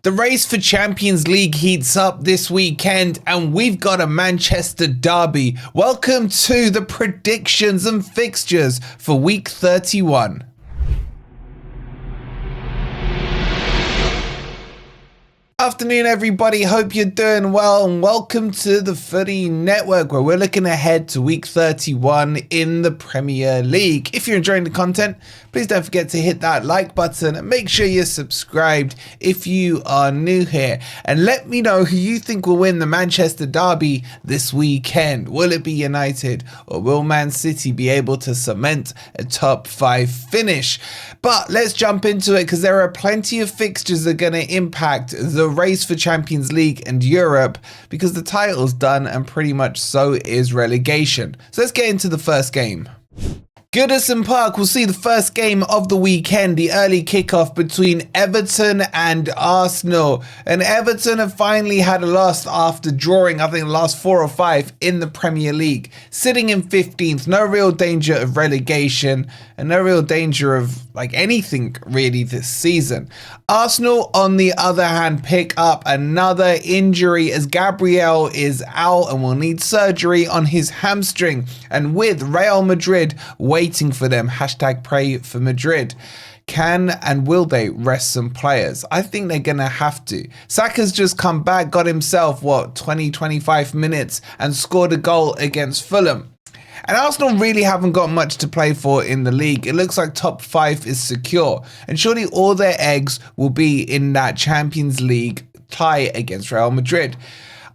The race for Champions League heats up this weekend and we've got a Manchester derby. Welcome to the predictions and fixtures for week 31. Afternoon everybody, hope you're doing well and welcome to the Footy Network where we're looking ahead to week 31 in the Premier League. If you're enjoying the content, please don't forget to hit that like button and make sure you're subscribed if you are new here. And let me know who you think will win the Manchester derby this weekend. Will it be United or will Man City be able to cement a top 5 finish? But let's jump into it because there are plenty of fixtures that are going to impact the race for Champions League and Europe because the title's done and pretty much so is relegation. So let's get into the first game. Goodison Park will see the first game of the weekend, the early kickoff between Everton and Arsenal. And Everton have finally had a loss after drawing, I think, the last 4 or 5 in the Premier League. Sitting in 15th, no real danger of relegation and no real danger of anything really this season. Arsenal, on the other hand, pick up another injury as Gabriel is out and will need surgery on his hamstring. And with Real Madrid waiting for them, hashtag pray for Madrid, can and will they rest some players? I think they're going to have to. Saka's just come back, got himself, 20-25 minutes and scored a goal against Fulham. And Arsenal really haven't got much to play for in the league. It looks like top 5 is secure. And surely all their eggs will be in that Champions League tie against Real Madrid.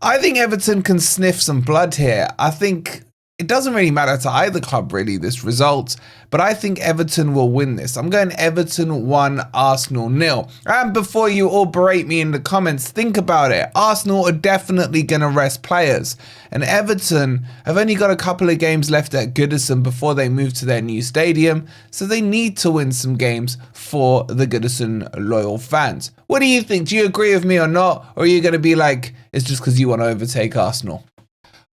I think Everton can sniff some blood here. I think it doesn't really matter to either club, really, this result. But I think Everton will win this. I'm going Everton 1, Arsenal 0. And before you all berate me in the comments, think about it. Arsenal are definitely going to rest players. And Everton have only got a couple of games left at Goodison before they move to their new stadium. So they need to win some games for the Goodison loyal fans. What do you think? Do you agree with me or not? Or are you going to be like, it's just because you want to overtake Arsenal?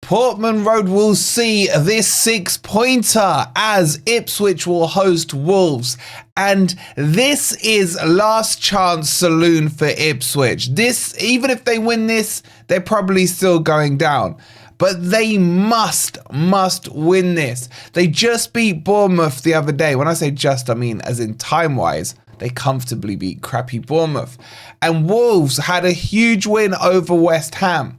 Portman Road will see this 6-pointer as Ipswich will host Wolves. And this is last chance saloon for Ipswich. Even if they win this, they're probably still going down. But they must win this. They just beat Bournemouth the other day. When I say just, I mean as in time-wise. They comfortably beat crappy Bournemouth. And Wolves had a huge win over West Ham.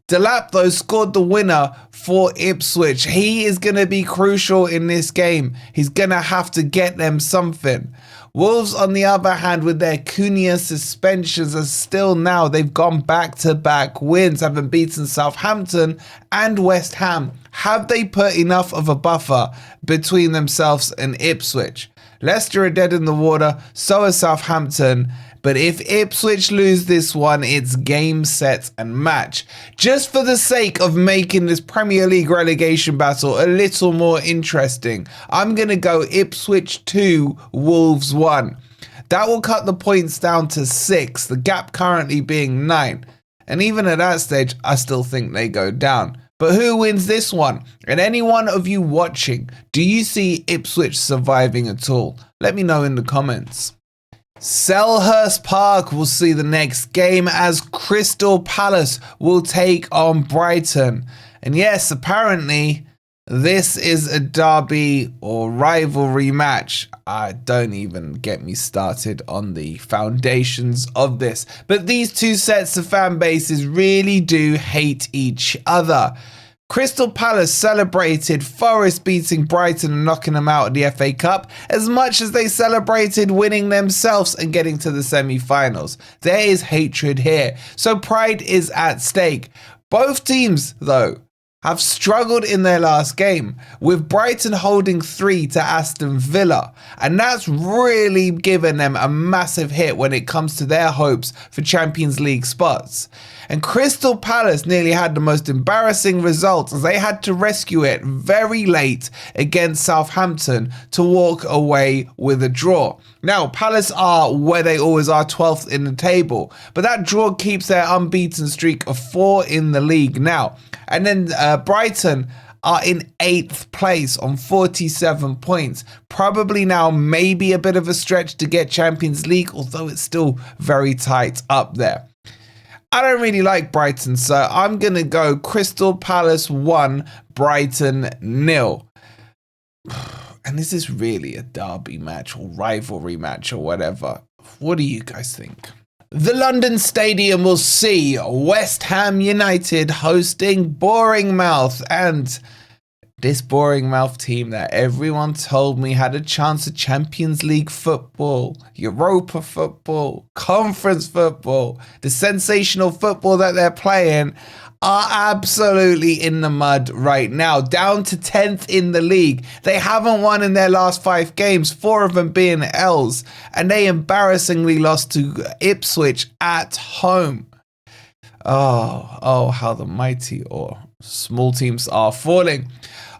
Delap, though, scored the winner for Ipswich. He is going to be crucial in this game. He's going to have to get them something. Wolves, on the other hand, with their Cunha suspensions, are still now, they've gone back-to-back wins, having beaten Southampton and West Ham. Have they put enough of a buffer between themselves and Ipswich? Leicester are dead in the water, so are Southampton. But if Ipswich lose this one, it's game, set and match. Just for the sake of making this Premier League relegation battle a little more interesting, I'm going to go Ipswich 2, Wolves 1. That will cut the points down to 6, the gap currently being 9. And even at that stage, I still think they go down. But who wins this one? And any one of you watching, do you see Ipswich surviving at all? Let me know in the comments. Selhurst Park will see the next game as Crystal Palace will take on Brighton. And yes, apparently this is a derby or rivalry match. Don't even get me started on the foundations of this. But these two sets of fan bases really do hate each other. Crystal Palace celebrated Forest beating Brighton and knocking them out of the FA Cup as much as they celebrated winning themselves and getting to the semi-finals. There is hatred here, so pride is at stake. Both teams, though, have struggled in their last game, with Brighton holding 3 to Aston Villa, and that's really given them a massive hit when it comes to their hopes for Champions League spots. And Crystal Palace nearly had the most embarrassing result as they had to rescue it very late against Southampton to walk away with a draw. Now, Palace are where they always are, 12th in the table, but that draw keeps their unbeaten streak of 4 in the league now. And then Brighton are in 8th place on 47 points. Probably now maybe a bit of a stretch to get Champions League, although it's still very tight up there. I don't really like Brighton, so I'm going to go Crystal Palace 1, Brighton 0. And is this really a derby match or rivalry match or whatever? What do you guys think? The London Stadium will see West Ham United hosting Bournemouth, and this Bournemouth team that everyone told me had a chance at Champions League football, Europa football, conference football, the sensational football that they're playing, are absolutely in the mud right now, down to 10th in the league. They haven't won in their last 5 games, 4 of them being L's, and they embarrassingly lost to Ipswich at home. Oh, how the mighty or small teams are falling.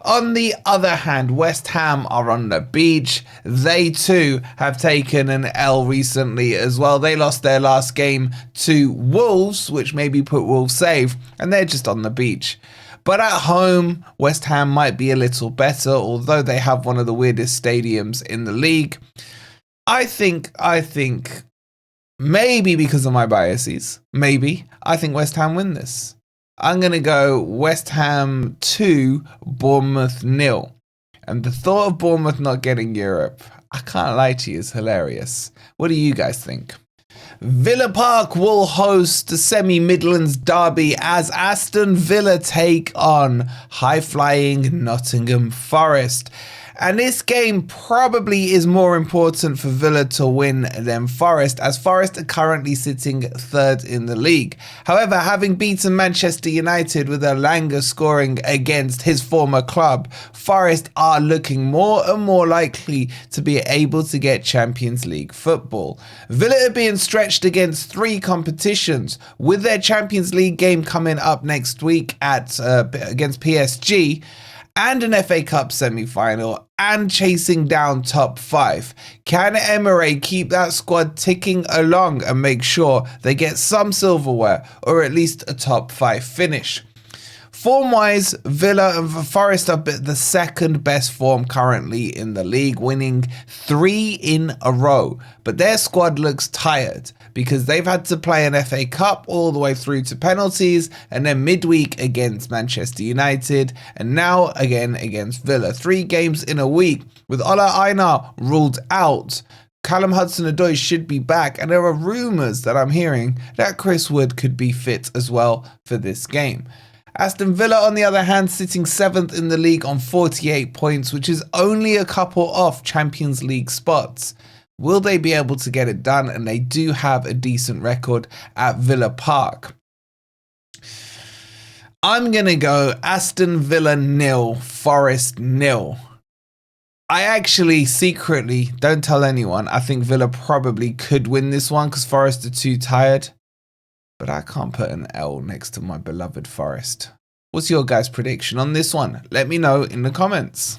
On the other hand, West Ham are on the beach. They too have taken an L recently as well. They lost their last game to Wolves, which maybe put Wolves safe, and they're just on the beach. But at home, West Ham might be a little better, although they have one of the weirdest stadiums in the league. I think, maybe because of my biases, I think West Ham win this. I'm going to go West Ham 2, Bournemouth 0. And the thought of Bournemouth not getting Europe, I can't lie to you, is hilarious. What do you guys think? Villa Park will host the semi-Midlands derby as Aston Villa take on high-flying Nottingham Forest. And this game probably is more important for Villa to win than Forest, as Forest are currently sitting 3rd in the league. However, having beaten Manchester United with Elanga scoring against his former club, Forest are looking more and more likely to be able to get Champions League football. Villa are being stretched against 3 competitions, with their Champions League game coming up next week against PSG, and an FA Cup semi-final, and chasing down top 5. Can Emery keep that squad ticking along and make sure they get some silverware, or at least a top 5 finish? Form-wise, Villa and Forest are the second best form currently in the league, winning 3 in a row. But their squad looks tired because they've had to play an FA Cup all the way through to penalties, and then midweek against Manchester United, and now again against Villa. 3 games in a week, with Ola Aina ruled out. Callum Hudson-Odoi should be back, and there are rumours that I'm hearing that Chris Wood could be fit as well for this game. Aston Villa, on the other hand, sitting 7th in the league on 48 points, which is only a couple off Champions League spots. Will they be able to get it done? And they do have a decent record at Villa Park. I'm going to go Aston Villa 0, Forest 0. I actually secretly, don't tell anyone, I think Villa probably could win this one because Forest are too tired. But I can't put an L next to my beloved Forest. What's your guys' prediction on this one? Let me know in the comments.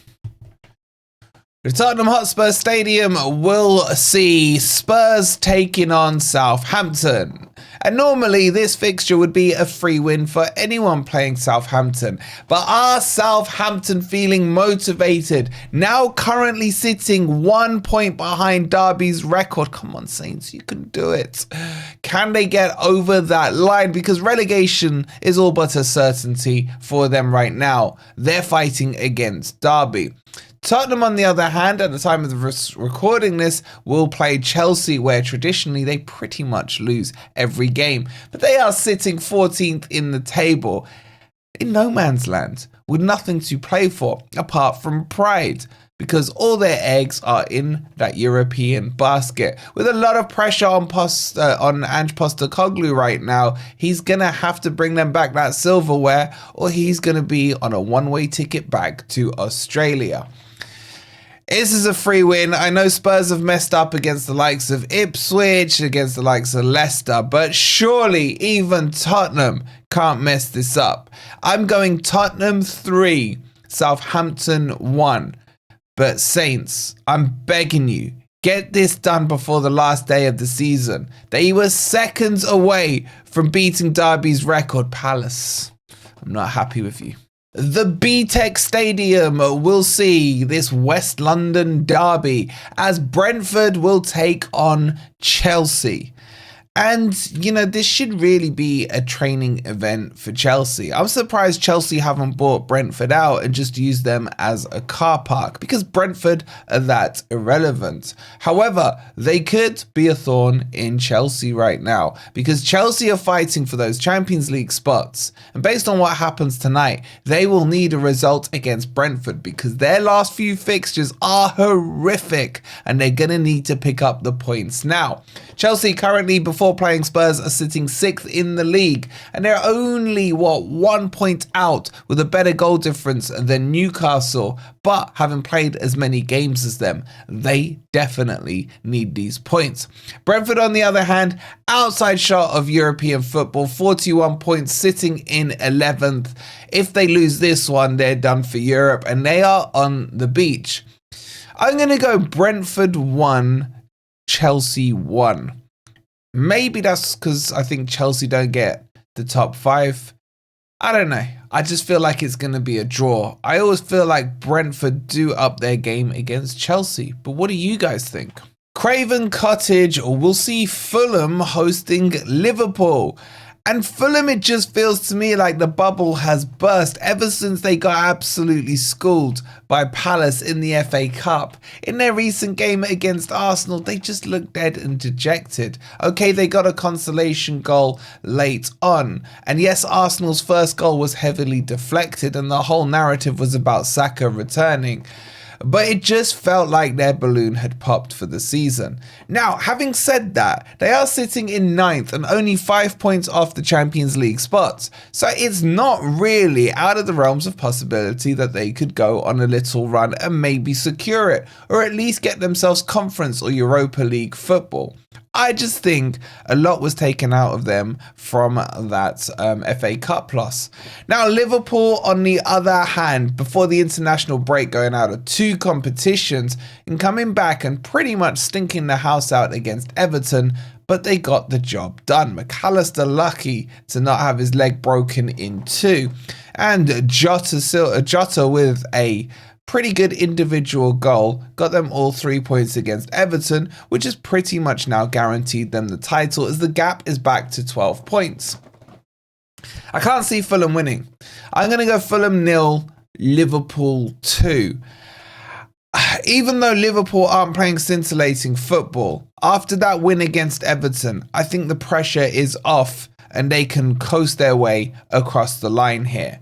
The Tottenham Hotspur Stadium will see Spurs taking on Southampton. And normally this fixture would be a free win for anyone playing Southampton. But are Southampton feeling motivated? Now currently sitting 1 point behind Derby's record. Come on, Saints, you can do it. Can they get over that line? Because relegation is all but a certainty for them right now. They're fighting against Derby. Tottenham, on the other hand, at the time of recording this, will play Chelsea, where traditionally they pretty much lose every game. But they are sitting 14th in the table, in no man's land, with nothing to play for apart from pride, because all their eggs are in that European basket. With a lot of pressure on Ange Postecoglou right now, he's going to have to bring them back that silverware, or he's going to be on a one-way ticket back to Australia. This is a free win. I know Spurs have messed up against the likes of Ipswich, against the likes of Leicester, but surely even Tottenham can't mess this up. I'm going Tottenham 3, Southampton 1. But Saints, I'm begging you, get this done before the last day of the season. They were seconds away from beating Derby's record. Palace, I'm not happy with you. The BTEC Stadium will see this West London derby as Brentford will take on Chelsea. And, you know, this should really be a training event for Chelsea. I'm surprised Chelsea haven't bought Brentford out and just used them as a car park, because Brentford are that irrelevant. However, they could be a thorn in Chelsea right now, because Chelsea are fighting for those Champions League spots. And based on what happens tonight, they will need a result against Brentford, because their last few fixtures are horrific and they're going to need to pick up the points now. Chelsea currently, before playing Spurs, are sitting 6th in the league, and they're only, 1 point out with a better goal difference than Newcastle. But having played as many games as them, they definitely need these points. Brentford, on the other hand, outside shot of European football, 41 points, sitting in 11th. If they lose this one, they're done for Europe, and they are on the beach. I'm going to go Brentford 1, Chelsea 1. Maybe that's because I think Chelsea don't get the top 5. I don't know. I just feel like it's going to be a draw. I always feel like Brentford do up their game against Chelsea. But what do you guys think? Craven Cottage will see Fulham hosting Liverpool. And Fulham, it just feels to me like the bubble has burst ever since they got absolutely schooled by Palace in the FA Cup. In their recent game against Arsenal, they just looked dead and dejected. Okay, they got a consolation goal late on. And yes, Arsenal's first goal was heavily deflected and the whole narrative was about Saka returning. But it just felt like their balloon had popped for the season. Now, having said that, they are sitting in 9th and only 5 points off the Champions League spots. So it's not really out of the realms of possibility that they could go on a little run and maybe secure it, or at least get themselves Conference or Europa League football. I just think a lot was taken out of them from that FA Cup loss. Now, Liverpool, on the other hand, before the international break, going out of 2 competitions and coming back and pretty much stinking the house out against Everton, but they got the job done. McAllister lucky to not have his leg broken in 2. And Jota with a pretty good individual goal got them all 3 points against Everton, which has pretty much now guaranteed them the title, as the gap is back to 12 points. I can't see Fulham winning. I'm going to go Fulham 0, Liverpool 2. Even though Liverpool aren't playing scintillating football, after that win against Everton, I think the pressure is off and they can coast their way across the line here.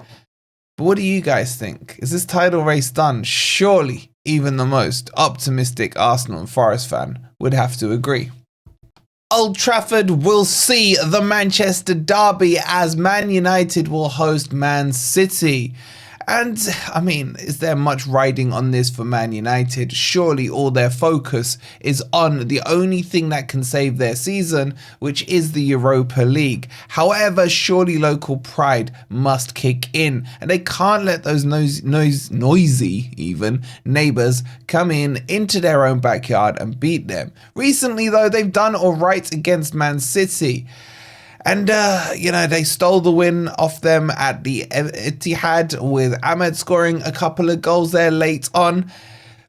But what do you guys think? Is this title race done? Surely even the most optimistic Arsenal and Forest fan would have to agree. Old Trafford will see the Manchester derby as Man United will host Man City. And, I mean, is there much riding on this for Man United? Surely all their focus is on the only thing that can save their season, which is the Europa League. However, surely local pride must kick in, and they can't let those noisy neighbours come into their own backyard and beat them. Recently, though, they've done all right against Man City. And, they stole the win off them at the Etihad with Ahmed scoring a couple of goals there late on.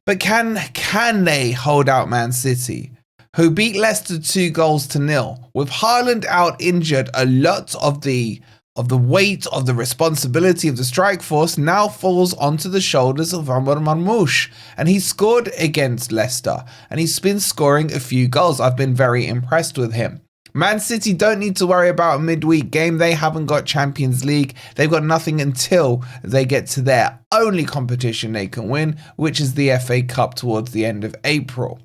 But can they hold out Man City, who beat Leicester 2-0? With Haaland out injured, a lot of the weight of the responsibility of the strike force now falls onto the shoulders of Omar Marmoush. And he scored against Leicester, and he's been scoring a few goals. I've been very impressed with him. Man City don't need to worry about a midweek game. They haven't got Champions League. They've got nothing until they get to their only competition they can win, which is the FA Cup towards the end of April.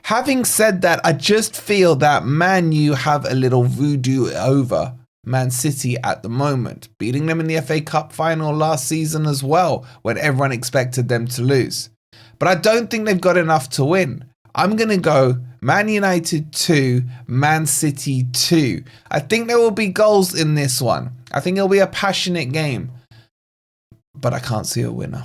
Having said that, I just feel that Man U have a little voodoo over Man City at the moment, beating them in the FA Cup final last season as well, when everyone expected them to lose. But I don't think they've got enough to win. I'm going to go Man United 2, Man City 2. I think there will be goals in this one. I think it'll be a passionate game. But I can't see a winner.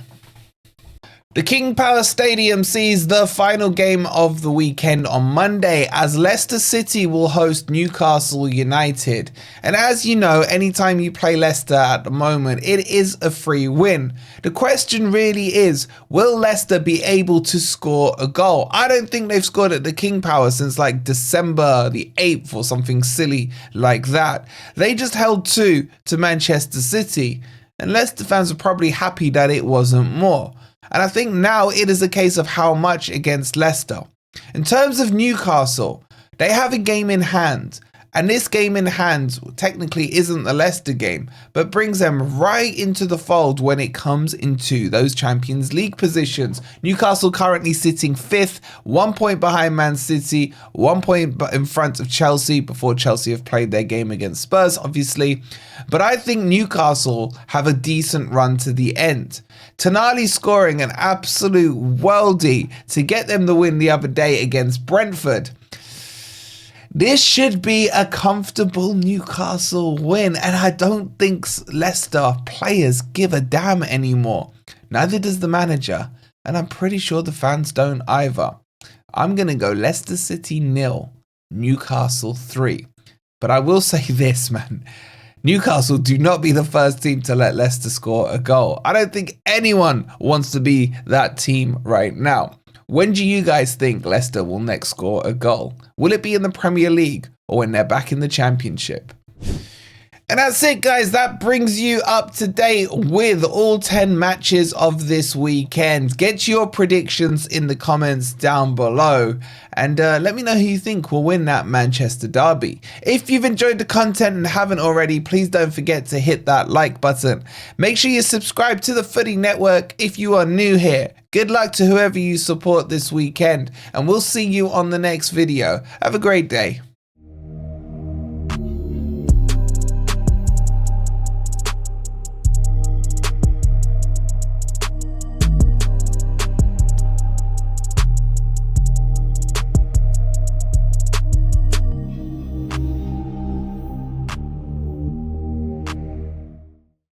The King Power Stadium sees the final game of the weekend on Monday as Leicester City will host Newcastle United. And as you know, anytime you play Leicester at the moment, it is a free win. The question really is, will Leicester be able to score a goal? I don't think they've scored at the King Power since like December the 8th or something silly like that. They just held 2 to Manchester City, and Leicester fans are probably happy that it wasn't more. And I think now it is a case of how much against Leicester. In terms of Newcastle, they have a game in hand. And this game in hand technically isn't the Leicester game, but brings them right into the fold when it comes into those Champions League positions. Newcastle currently sitting 5th, 1 point behind Man City, 1 point in front of Chelsea before Chelsea have played their game against Spurs, obviously. But I think Newcastle have a decent run to the end. Tonali scoring an absolute worldie to get them the win the other day against Brentford. This should be a comfortable Newcastle win, and I don't think Leicester players give a damn anymore. Neither does the manager, and I'm pretty sure the fans don't either. I'm going to go Leicester City 0, Newcastle 3. But I will say this, man. Newcastle do not be the first team to let Leicester score a goal. I don't think anyone wants to be that team right now. When do you guys think Leicester will next score a goal? Will it be in the Premier League or when they're back in the Championship? And that's it, guys. That brings you up to date with all 10 matches of this weekend. Get your predictions in the comments down below. And let me know who you think will win that Manchester derby. If you've enjoyed the content and haven't already, please don't forget to hit that like button. Make sure you subscribe to the Footy Network if you are new here. Good luck to whoever you support this weekend. And we'll see you on the next video. Have a great day.